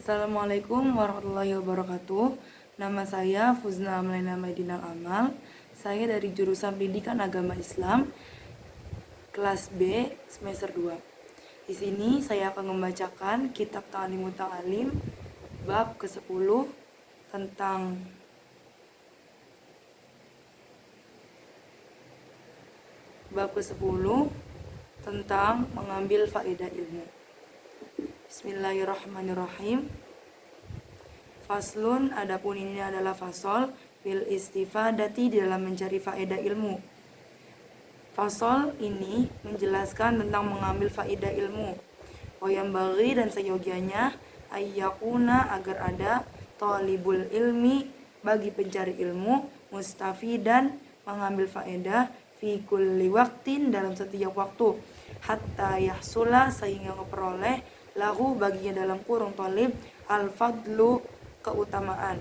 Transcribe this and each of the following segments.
Assalamualaikum warahmatullahi wabarakatuh. Nama saya Fuzna Amlena Madinah Amal. Saya dari jurusan Pendidikan Agama Islam kelas B semester 2. Di sini saya akan membacakan kitab Ta'limut Ta'alim bab ke-10 tentang mengambil faedah ilmu. Bismillahirrahmanirrahim. Faslun, adapun ini adalah fasol fil istifadati, di dalam mencari faedah ilmu. Fasol ini menjelaskan tentang mengambil faedah ilmu. Wayambaghi, dan seyogianya, ayyakuna, agar ada, thalibul ilmi, bagi pencari ilmu, mustafidan, mengambil faedah, fi kulli waktin, dalam setiap waktu, hatta yahsula, sehingga memperoleh, lahu, baginya dalam kurung thalib, al-fadlu, keutamaan.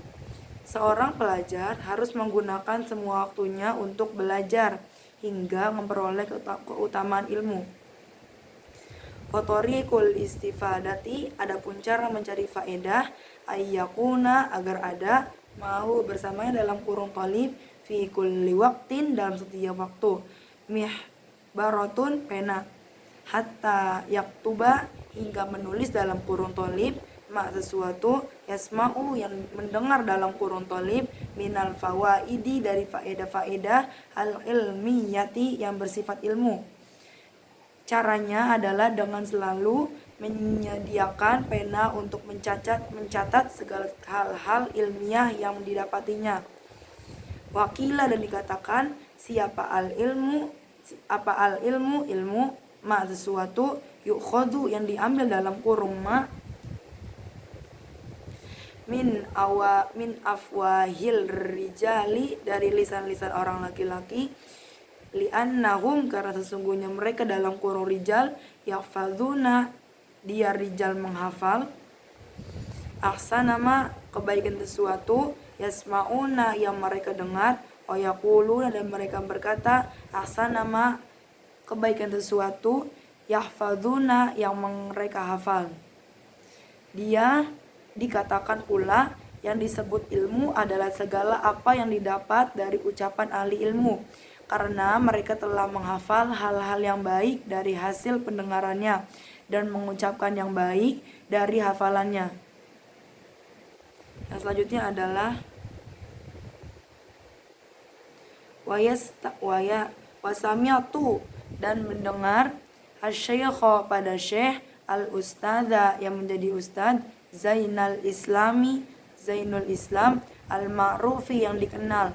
Seorang pelajar harus menggunakan semua waktunya untuk belajar hingga memperoleh keutamaan ilmu. Fathoriqul istifadati, adapun cara mencari faedah, ayyakuna, agar ada, mau bersamanya dalam kurung thalib, fi kulli waktin, dalam setiap waktu, mihbaratun, pena, hatta yaktuba, hingga menulis dalam kurung thalib, sesuatu, yasma'u, yang mendengar dalam kurung thalib, minal fawaidi, dari faedah-faedah, al-ilmiyati, yang bersifat ilmu. Caranya adalah dengan selalu menyediakan pena untuk mencatat segala hal-hal ilmiah yang didapatinya. Wakila, dan dikatakan, apa al ilmu, ma sesuatu, yukhadu, yang diambil dalam kurung ma, min afwahil rijali, dari lisan-lisan orang laki-laki, li'annahum, karena sesungguhnya mereka dalam kurung rijal, yahfadzuna, dia rijal menghafal, ahsanama, kebaikan sesuatu, yasma'una, yang mereka dengar, wa yaquluna, dan mereka berkata, ahsanama, kebaikan sesuatu, yahfadzuna, yang mereka hafal. Dia dikatakan pula, yang disebut ilmu adalah segala apa yang didapat dari ucapan ahli ilmu, karena mereka telah menghafal hal-hal yang baik dari hasil pendengarannya dan mengucapkan yang baik dari hafalannya. Yang selanjutnya adalah wasami'tu, dan mendengar, asy-syaikha, pada syekh, al-ustadza, yang menjadi ustad, Zainul Islam, al-ma'rufi, yang dikenal,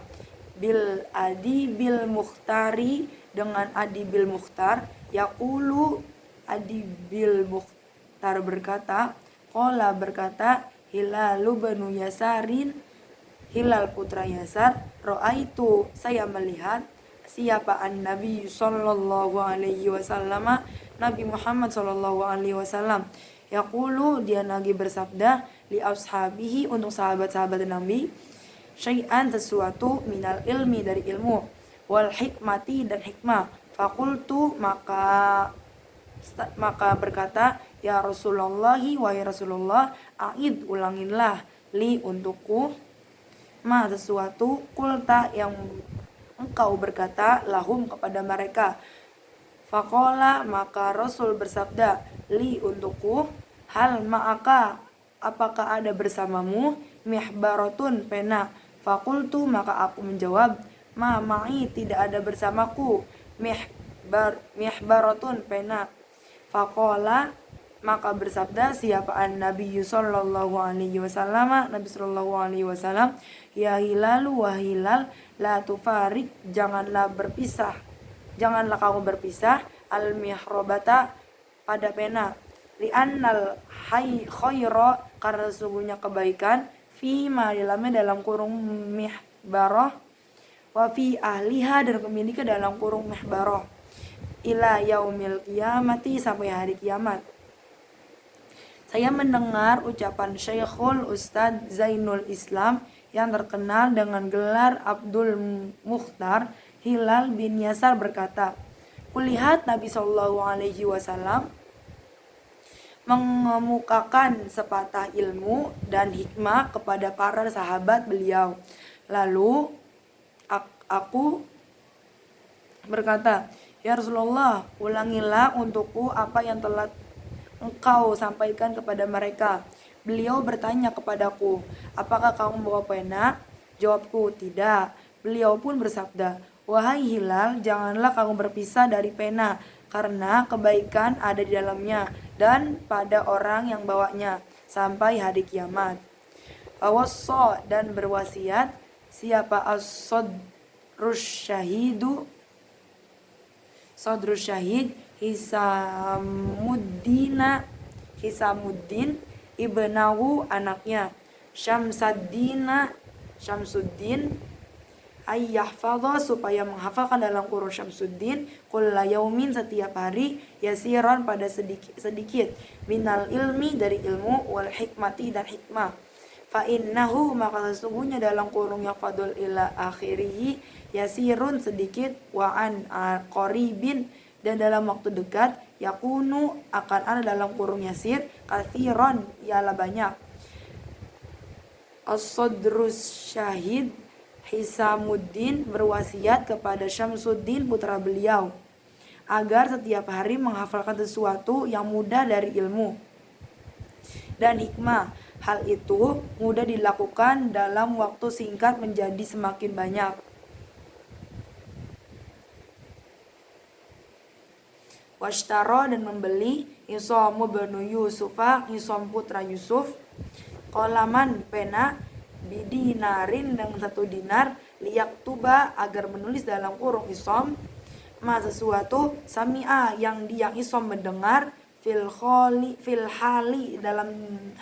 bil adibil mukhtari, dengan adibil mukhtar, yaqulu, adibil mukhtar berkata, qala, berkata, Hilalu banu Yasarin, Hilal putra Yasar, ro'aitu, saya melihat, siapa an-nabi sallallahu alaihi wasallam, Nabi Muhammad sallallahu alaihi wasallam, yaqulu, dia lagi bersabda, li ashabihi, untuk sahabat-sahabat Nabi, syai'an, sesuatu, minal ilmi, dari ilmu, wal hikmati, dan hikmah. Fakultu, maka berkata, ya Rasulullahi, wahai Rasulullah, a'id, ulanginlah, li, untukku, ma sesuatu, kulta, yang engkau berkata, lahum, kepada mereka. Faqala, maka Rasul bersabda, li, untukku, hal ma'aka, apakah ada bersamamu, mihbaratun, pena. Fakultu, maka aku menjawab, ma ma'i, tidak ada bersamaku, mihbaratun, pena. Faqala, maka bersabda siapa an-nabi sallallahu alaihi wasallam, Nabi sallallahu alaihi wasallam, ya Hilalu, wa Hilal, la tufarik, janganlah kamu berpisah, al-mihrabata, pada pena, li'annal khaira, karena sesungguhnya kebaikan, fima, dalam kurung mihbarah, wa fi ahliha, dan pemiliknya dalam kurung mihbarah, ila yaumil qiyamati, sampai hari kiamat. Saya mendengar ucapan Syekhul Ustadz Zainul Islam, yang terkenal dengan gelar Abdul Mukhtar, Hilal bin Yasar, berkata, kulihat Nabi sallallahu alaihi wasallam mengemukakan sepatah ilmu dan hikmah kepada para sahabat beliau. Lalu aku berkata, "Ya Rasulullah, ulangilah untukku apa yang telah engkau sampaikan kepada mereka." Beliau bertanya kepadaku, "Apakah kamu membawa pena?" Jawabku, "Tidak." Beliau pun bersabda, "Wahai Hilal, janganlah kamu berpisah dari pena, karena kebaikan ada di dalamnya dan pada orang yang bawanya sampai hari kiamat." Awassa, dan berwasiat, siapa as-sodrus syahidu, sodrus syahid Hisamuddin ibnahu, anaknya Syamsuddin ayyahfadha, supaya menghafalkan dalam kurung Syamsuddin kulla yaumin, setiap hari, yasiran, pada sedikit minal ilmi, dari ilmu, wal hikmati, dan hikmah. Fa innahu, maka sesungguhnya dalam kurung yafadul ila akhirihi, yasirun, sedikit, wa an qaribin, dan dalam waktu dekat, yakunu, akan ada dalam kurung yasir, kathiron, ialah banyak. As-sodrus syahid Hisamuddin berwasiat kepada Syamsuddin putra beliau agar setiap hari menghafalkan sesuatu yang mudah dari ilmu dan hikmah. Hal itu mudah dilakukan dalam waktu singkat menjadi semakin banyak. Washtaro, dan membeli, Isom benu Yusufa, Isom putra Yusuf, kolaman, pena, bidinarin, dengan 1 dinar, liyak tuba, agar menulis dalam kurung Isom, ma, sesuatu, sami'a, yang dia Isom mendengar, fil hali, dalam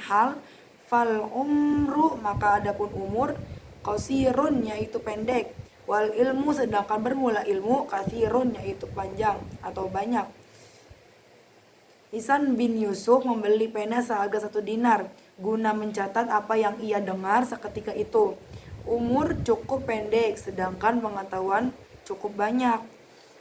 hal, fal umru, maka adapun umur, qasirun, yaitu pendek, wal ilmu, sedangkan bermula ilmu, kathirun, yaitu panjang atau banyak. Hisan bin Yusuf membeli pena seharga 1 dinar guna mencatat apa yang ia dengar seketika itu. Umur cukup pendek, sedangkan pengetahuan cukup banyak.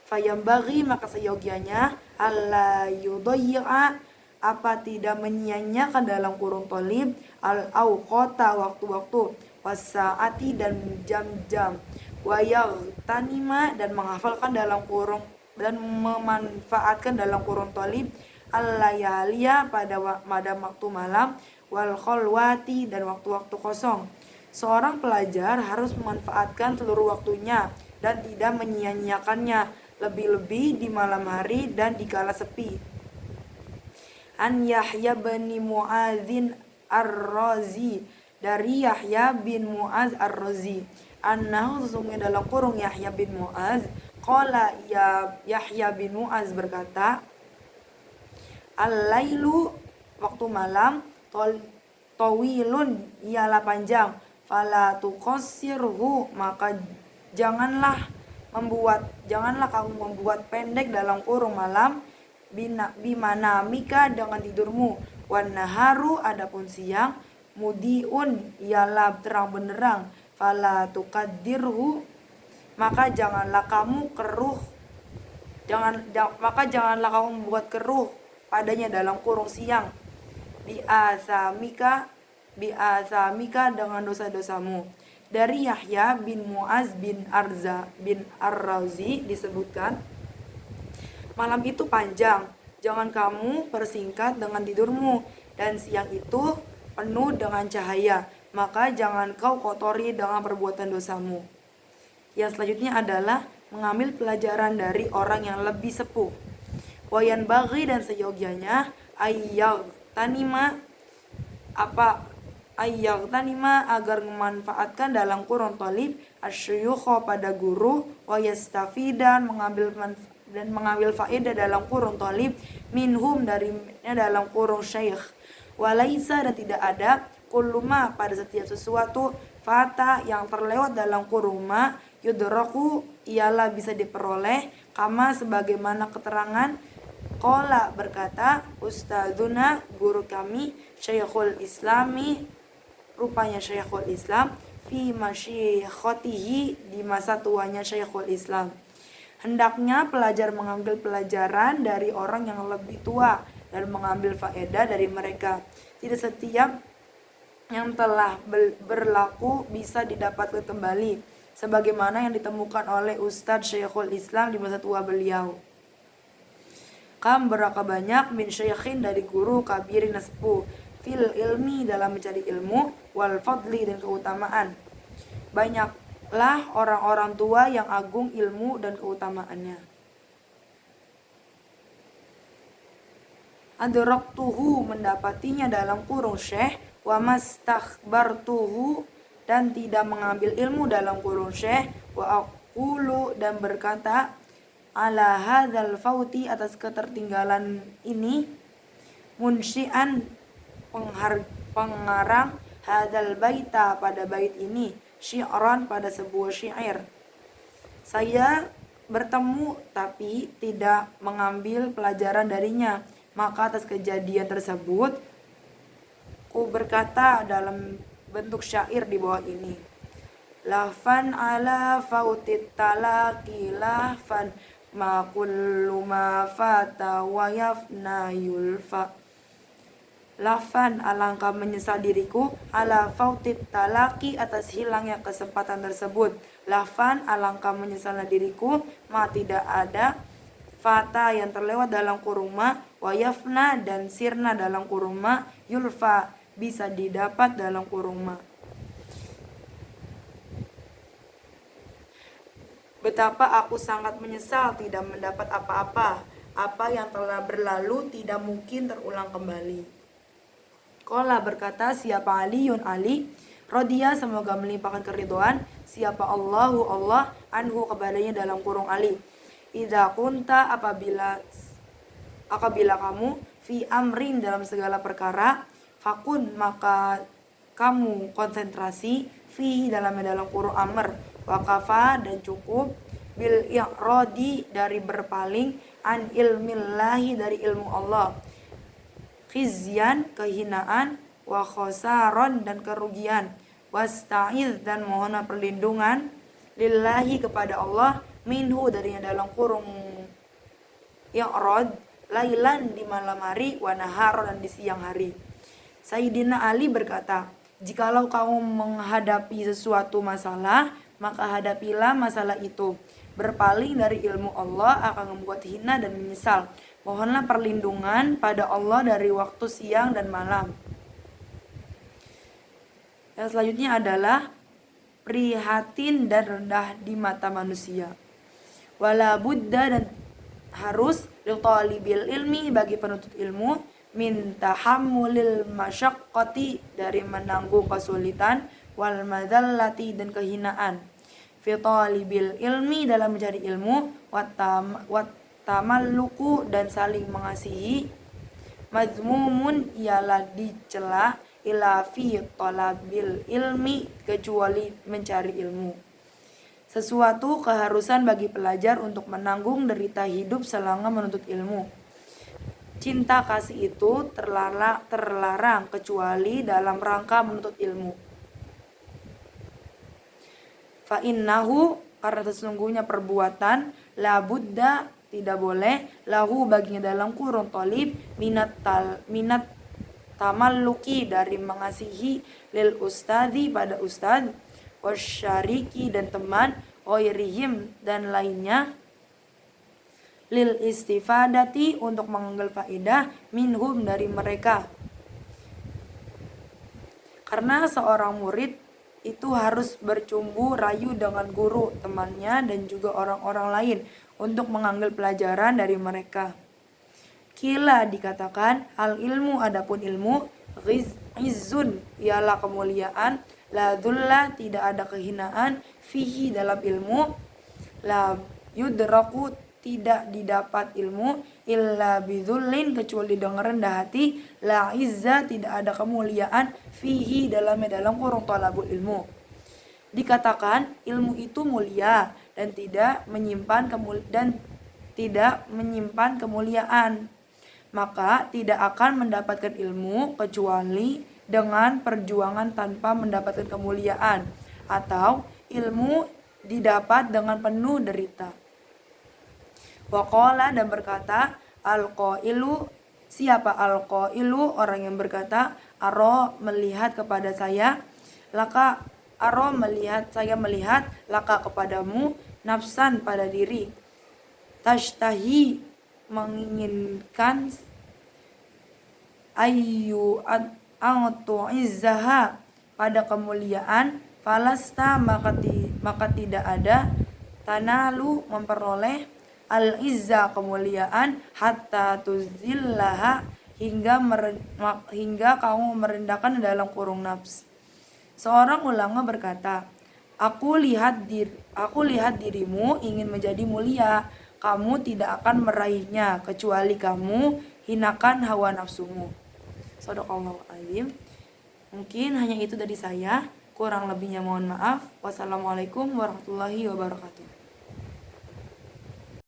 Fayambaghi, maka seyogianya, alla yudayya, apa tidak menyia-nyiakan dalam kurung tolib, al-awqata, waktu-waktu, wasaati, dan jam-jam, wayagtanima, dan menghafalkan dalam kurung, dan memanfaatkan dalam kurung tolib, al-layaliya, pada waktu malam, wal kholwati, dan waktu-waktu kosong. Seorang pelajar harus memanfaatkan seluruh waktunya dan tidak menyia-nyiakannya, lebih-lebih di malam hari dan di kala sepi. An Yahya bin Mu'adzin ar-Razi, dari Yahya bin Mu'az ar-Razi, annahu, sesungguhnya dalam kurung Yahya bin Mu'az, qala, ya Yahya bin Mu'az berkata, al-lailu, waktu malam, tawilun, ialah panjang, fala tuqassirhu, maka janganlah kamu membuat pendek dalam kurung malam, bimanamika, dengan tidurmu, wan naharu, adapun siang, mudiun, ialah terang benderang, fala tuqaddirhu, maka janganlah kamu membuat keruh padanya dalam kurung siang, bi'athamika, dengan dosa-dosamu. Dari Yahya bin Mu'az bin Ar-Razi disebutkan, malam itu panjang, jangan kamu persingkat dengan tidurmu, dan siang itu penuh dengan cahaya, maka jangan kau kotori dengan perbuatan dosamu. Yang selanjutnya adalah mengambil pelajaran dari orang yang lebih sepuh. Wayan bagi, dan seyogianya, ayyagtanima, agar memanfaatkan dalam kurung tolib, asyuyukho, pada guru, wayastafidan, mengambil faedah dalam kurung tolib, minhum, darinya dalam kurung syekh. Walaisa, dan tidak ada, kulluma, pada setiap sesuatu, fata, yang terlewat dalam kurung ma, yudraku, ialah bisa diperoleh, kama, sebagaimana keterangan, qala, berkata, ustadzuna, guru kami, Syekhul Islami, rupanya Syekhul Islam, fi masyikhotihi, di masa tuanya Syekhul Islam. Hendaknya pelajar mengambil pelajaran dari orang yang lebih tua dan mengambil faedah dari mereka. Tidak setiap yang telah berlaku bisa didapatkan kembali, sebagaimana yang ditemukan oleh Ustadz Syekhul Islam di masa tua beliau. Kam berapa banyak min syekhin dari guru kabirin sepuh, fil ilmi dalam mencari ilmu, wal fadli dan keutamaan. Banyaklah orang-orang tua yang agung ilmu dan keutamaannya. Adraktuhu mendapatinya dalam kurung syekh, wa mastakhbartuhu dan tidak mengambil ilmu dalam kurung syekh, wa aqulu dan berkata ala hadzal fauti atas ketertinggalan ini, munsyian pengarang hadzal baita pada bait ini, syi'ran pada sebuah syair. Saya bertemu tapi tidak mengambil pelajaran darinya. Maka atas kejadian tersebut, ku berkata dalam bentuk syair di bawah ini. Lafan ala fautit talaki lafan ma kullu ma fata wa yafna yulfa. Lafan alangkah menyesal diriku ala fautit talaki atas hilangnya kesempatan tersebut. Lafan alangkah menyesalnya diriku ma tidak ada fata yang terlewat dalam kurung ma, wayafna dan sirna dalam kurung ma, yulfa bisa didapat dalam kurung ma. Betapa aku sangat menyesal tidak mendapat apa-apa. Apa yang telah berlalu tidak mungkin terulang kembali. Qala berkata siapa Aliun Ali, Rodia semoga melimpahkan keridhaan, siapa Allahu Allah anhu kepadanya dalam kurung Ali. Idza kunta apabila kamu fi amrin dalam segala perkara, fakun maka kamu konsentrasi fi dalam kurung amr, wakafa dan cukup bil i'radi dari berpaling an ilmillahi dari ilmu Allah, khizyan kehinaan, wa khosaron dan kerugian, wasta'iz dan mohon perlindungan lillahi kepada Allah minhu darinya dalam kurung i'rad lailan di malam hari wa nahar dan di siang hari. Sayyidina Ali berkata, jikalau kamu menghadapi sesuatu masalah, maka hadapilah masalah itu. Berpaling dari ilmu Allah akan membuat hina dan menyesal. Mohonlah perlindungan pada Allah dari waktu siang dan malam. Yang selanjutnya adalah prihatin dan rendah di mata manusia. Wala buddha dan harus litalibil ilmi bagi penuntut ilmu min tahammulil masyaqqati dari menanggung kesulitan, wal madzallati dan kehinaan, fi talibil ilmi dalam mencari ilmu, wat tamalluku dan saling mengasihi, mazmumun ialah dicela, ila fi talabil ilmi kecuali mencari ilmu. Sesuatu keharusan bagi pelajar untuk menanggung derita hidup selama menuntut ilmu. Cinta kasih itu terlarang kecuali dalam rangka menuntut ilmu. Fa innahu karena sesungguhnya perbuatan la buddha tidak boleh lahu baginya dalam kurung tolib minat tamalluki dari mengasihi lil ustadi pada ustad, wasyariki dan teman, ghairihim dan lainnya, lil istifadati untuk mengambil faedah, minhum dari mereka. Karena seorang murid itu harus bercumbu rayu dengan guru, temannya dan juga orang-orang lain untuk mengambil pelajaran dari mereka. Kila dikatakan al ilmu adapun ilmu, izzun ialah kemuliaan, la dhulla tidak ada kehinaan, fihi dalam ilmu, la yudraku tidak didapat ilmu, illa bidzullin kecuali dengan rendah hati, la izza tidak ada kemuliaan, fihi dalam kurung talabul ilmu. Dikatakan ilmu itu mulia dan tidak menyimpan kemuliaan, maka tidak akan mendapatkan ilmu kecuali dengan perjuangan tanpa mendapatkan kemuliaan, atau ilmu didapat dengan penuh derita. Waqala dan berkata al-qailu Siapa al-qailu, orang yang berkata, aro melihat kepada saya, laka aro melihat, saya melihat, laka kepadamu, nafsan pada diri, tashtahi menginginkan, ayu izzaha pada kemuliaan, falasta maka tidak ada, tanalu memperoleh, al izza kemuliaan, hatta tuzillaha hingga kamu merendahkan dalam kurung nafs. Seorang ulama berkata, aku lihat dirimu ingin menjadi mulia, kamu tidak akan meraihnya kecuali kamu hinakan hawa nafsumu. Shadaqallahu azim. Mungkin hanya itu dari saya, kurang lebihnya mohon maaf. Wassalamualaikum warahmatullahi wabarakatuh.